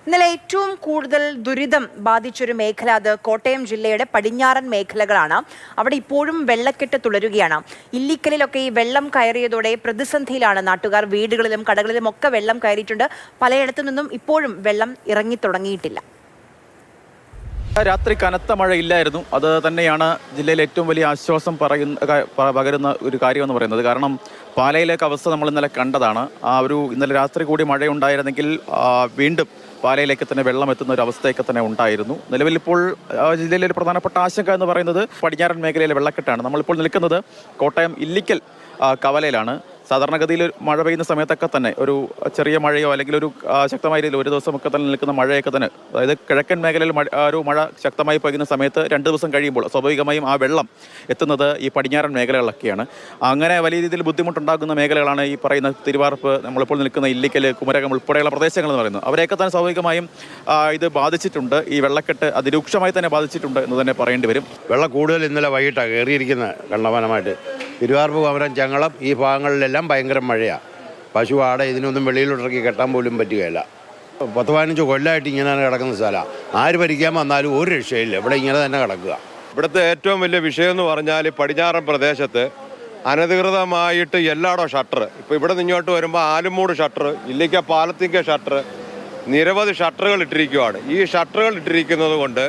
ഇന്നലെ ഏറ്റവും കൂടുതൽ ദുരിതം ബാധിച്ചൊരു മേഖല അത് കോട്ടയം ജില്ലയുടെ പടിഞ്ഞാറൻ മേഖലകളാണ്. അവിടെ ഇപ്പോഴും വെള്ളക്കെട്ട് തുടരുകയാണ്. ഇല്ലിക്കലിലൊക്കെ ഈ വെള്ളം കയറിയതോടെ പ്രതിസന്ധിയിലാണ് നാട്ടുകാർ. വീടുകളിലും കടകളിലും ഒക്കെ വെള്ളം കയറിയിട്ടുണ്ട്. പലയിടത്തു നിന്നും ഇപ്പോഴും വെള്ളം ഇറങ്ങി തുടങ്ങിയിട്ടില്ല. രാത്രി കനത്ത മഴയില്ലായിരുന്നു. അത് തന്നെയാണ് ജില്ലയിൽ ഏറ്റവും വലിയ ആശ്വാസം പകരുന്ന ഒരു കാര്യമെന്ന് പറയുന്നത്. കാരണം പാലയിലേക്ക് അവസ്ഥ നമ്മൾ ഇന്നലെ കണ്ടതാണ്. ഇന്നലെ രാത്രി കൂടി മഴയുണ്ടായിരുന്നെങ്കിൽ വീണ്ടും പാലയിലേക്ക് തന്നെ വെള്ളം എത്തുന്ന ഒരു അവസ്ഥയൊക്കെ തന്നെ ഉണ്ടായിരുന്നു. നിലവിൽ ഇപ്പോൾ ജില്ലയിലെ ഒരു പ്രധാനപ്പെട്ട ആശങ്ക എന്ന് പറയുന്നത് പടിഞ്ഞാറൻ മേഖലയിലെ വെള്ളക്കെട്ടാണ്. നമ്മളിപ്പോൾ നിൽക്കുന്നത് കോട്ടയം ഇല്ലിക്കൽ കവലയിലാണ്. സാധാരണഗതിയിൽ മഴ പെയ്യുന്ന സമയത്തൊക്കെ തന്നെ ഒരു ചെറിയ മഴയോ അല്ലെങ്കിൽ ഒരു ശക്തമായ രീതിയിൽ ഒരു ദിവസമൊക്കെ തന്നെ നിൽക്കുന്ന മഴയൊക്കെ തന്നെ, അതായത് കിഴക്കൻ മേഖലയിൽ ഒരു മഴ ശക്തമായി പെയ്യുന്ന സമയത്ത് 2 ദിവസം കഴിയുമ്പോൾ സ്വാഭാവികമായും ആ വെള്ളം എത്തുന്നത് ഈ പടിഞ്ഞാറൻ മേഖലകളിലൊക്കെയാണ്. അങ്ങനെ വലിയ രീതിയിൽ ബുദ്ധിമുട്ടുണ്ടാകുന്ന മേഖലകളാണ് ഈ പറയുന്ന തിരുവാർപ്പ്, നമ്മളിപ്പോൾ നിൽക്കുന്ന ഇല്ലിക്കൽ, കുമരകം ഉൾപ്പെടെയുള്ള പ്രദേശങ്ങൾ എന്ന് പറയുന്നത്. അവരെയൊക്കെ തന്നെ സ്വാഭാവികമായും ഇത് ബാധിച്ചിട്ടുണ്ട്. ഈ വെള്ളക്കെട്ട് അതിരൂക്ഷമായി തന്നെ ബാധിച്ചിട്ടുണ്ട് എന്ന് തന്നെ പറയേണ്ടി വരും. വെള്ളം കൂടുതൽ ഇന്നലെ വൈകിട്ടാണ് കയറിയിരിക്കുന്നത്. കണ്ടമാനമായിട്ട് തിരുവാർപ്പ്, കുമരം, ചങ്ങളം ഈ ഭാഗങ്ങളിലെല്ലാം ഭയങ്കര മഴയാണ്. പശു ആടെ ഇതിനൊന്നും വെളിയിലോട്ടിറക്കി കെട്ടാൻ പോലും പറ്റുകയില്ല. 10-15 കൊല്ലമായിട്ട് ഇങ്ങനെ കിടക്കുന്ന സ്ഥലമാണ്. ആര് ഭരിക്കാൻ വന്നാലും ഒരു രക്ഷയില്ല, ഇവിടെ ഇങ്ങനെ തന്നെ കിടക്കുക. ഇവിടുത്തെ ഏറ്റവും വലിയ വിഷയം എന്ന് പറഞ്ഞാൽ പടിഞ്ഞാറൻ പ്രദേശത്ത് അനധികൃതമായിട്ട് എല്ലായിടവും ഷട്ടർ. ഇപ്പോൾ ഇവിടെ നിന്ന് ഇങ്ങോട്ട് വരുമ്പോൾ ആലുമൂട് ഷട്ടർ, ഇല്ലിക്ക പാലത്തിങ്ക ഷട്ടർ, നിരവധി ഷട്ടറുകൾ ഇട്ടിരിക്കുകയാണ്. ഈ ഷട്ടറുകൾ ഇട്ടിരിക്കുന്നത് കൊണ്ട്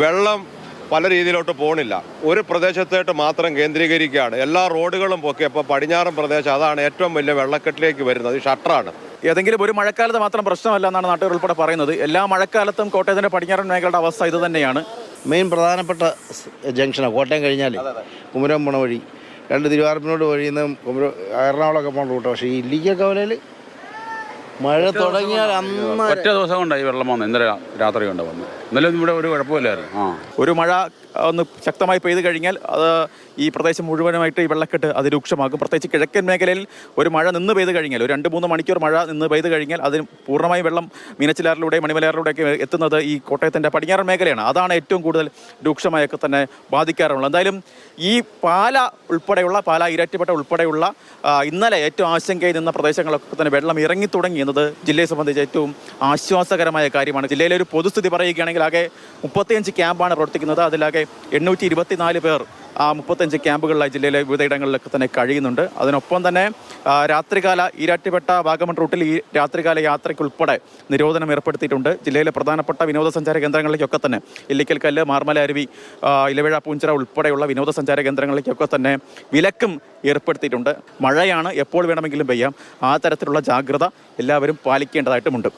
വെള്ളം പല രീതിയിലോട്ട് പോകണില്ല. ഒരു പ്രദേശത്തായിട്ട് മാത്രം കേന്ദ്രീകരിക്കുകയാണ്. എല്ലാ റോഡുകളും പൊക്കിയപ്പോൾ പടിഞ്ഞാറൻ പ്രദേശം അതാണ് ഏറ്റവും വലിയ വെള്ളക്കെട്ടിലേക്ക് വരുന്നത്. ഈ ഷട്ടറാണ്. ഏതെങ്കിലും ഒരു മഴക്കാലത്ത് മാത്രം പ്രശ്നമല്ല എന്നാണ് നാട്ടുകാർ ഉൾപ്പെടെ പറയുന്നത്. എല്ലാ മഴക്കാലത്തും കോട്ടയത്തിൻ്റെ പടിഞ്ഞാറൻ മേഖലയുടെ അവസ്ഥ ഇത് തന്നെയാണ്. മെയിൻ പ്രധാനപ്പെട്ട ജംഗ്ഷനാണ് കോട്ടയം കഴിഞ്ഞാൽ കുമരം പോണ വഴി, 2 തിരുവാർപ്പിനോട് വഴിയിൽ നിന്ന് എറണാകുളമൊക്കെ പോകേണ്ട റൂട്ട്. പക്ഷേ ഈ ഇല്ലിക്ക കവലയിൽ മഴ തുടങ്ങിയാൽ ഒറ്റ ദിവസം കൊണ്ടായി വെള്ളം വന്നു. ഇന്നലെ രാത്രി കൊണ്ട് വന്നു. ഇന്നലെ ഇവിടെ ഒരു കുഴപ്പമില്ലായിരുന്നു. ഒരു മഴ ഒന്ന് ശക്തമായി പെയ്തു കഴിഞ്ഞാൽ അത് ഈ പ്രദേശം മുഴുവനുമായിട്ട് ഈ വെള്ളക്കെട്ട് അതിരൂക്ഷമാകും. പ്രത്യേകിച്ച് കിഴക്കൻ മേഖലയിൽ ഒരു മഴ നിന്ന് പെയ്ത് കഴിഞ്ഞാൽ, ഒരു 2-3 മണിക്കൂർ മഴ നിന്ന് പെയ്ത് കഴിഞ്ഞാൽ അതിന് പൂർണ്ണമായി വെള്ളം മീനച്ചിലാറിലൂടെ മണിമലയാറിലൂടെയൊക്കെ എത്തുന്നത് ഈ കോട്ടയത്തിൻ്റെ പടിഞ്ഞാറൻ മേഖലയാണ്. അതാണ് ഏറ്റവും കൂടുതൽ രൂക്ഷമായൊക്കെ തന്നെ ബാധിക്കാറുള്ളത്. എന്തായാലും ഈ പാല ഉൾപ്പെടെയുള്ള ഈരാറ്റുപേട്ട ഉൾപ്പെടെയുള്ള ഇന്നലെ ഏറ്റവും ആശങ്കയിൽ നിന്ന പ്രദേശങ്ങളൊക്കെ തന്നെ വെള്ളം ഇറങ്ങി തുടങ്ങി എന്നത് ജില്ലയെ സംബന്ധിച്ച് ഏറ്റവും ആശ്വാസകരമായ കാര്യമാണ്. ജില്ലയിലെ ഒരു പൊതുസ്ഥിതി പറയുകയാണെങ്കിൽ ആകെ 35 ക്യാമ്പാണ് പ്രവർത്തിക്കുന്നത്. അതിലാകെ 824 പേർ 35 ക്യാമ്പുകളിലായി ജില്ലയിലെ വിവിധയിടങ്ങളിലൊക്കെ തന്നെ കഴിയുന്നുണ്ട്. അതിനൊപ്പം തന്നെ രാത്രികാല ഈരാറ്റുപേട്ട വാഗമൺ റൂട്ടിൽ ഈ രാത്രികാല യാത്രയ്ക്കുൾപ്പെടെ നിരോധനം ഏർപ്പെടുത്തിയിട്ടുണ്ട്. ജില്ലയിലെ പ്രധാനപ്പെട്ട വിനോദസഞ്ചാര കേന്ദ്രങ്ങളിലേക്കൊക്കെ തന്നെ ഇല്ലിക്കൽ കല്ല്, മാർമല അരുവി, ഇലവിഴ, പൂഞ്ചിറ ഉൾപ്പെടെയുള്ള വിനോദസഞ്ചാര കേന്ദ്രങ്ങളിലേക്കൊക്കെ തന്നെ വിലക്കും ഏർപ്പെടുത്തിയിട്ടുണ്ട്. മഴയാണ്, എപ്പോൾ വേണമെങ്കിലും പെയ്യാം. ആ തരത്തിലുള്ള ജാഗ്രത എല്ലാവരും പാലിക്കേണ്ടതായിട്ടുമുണ്ട്.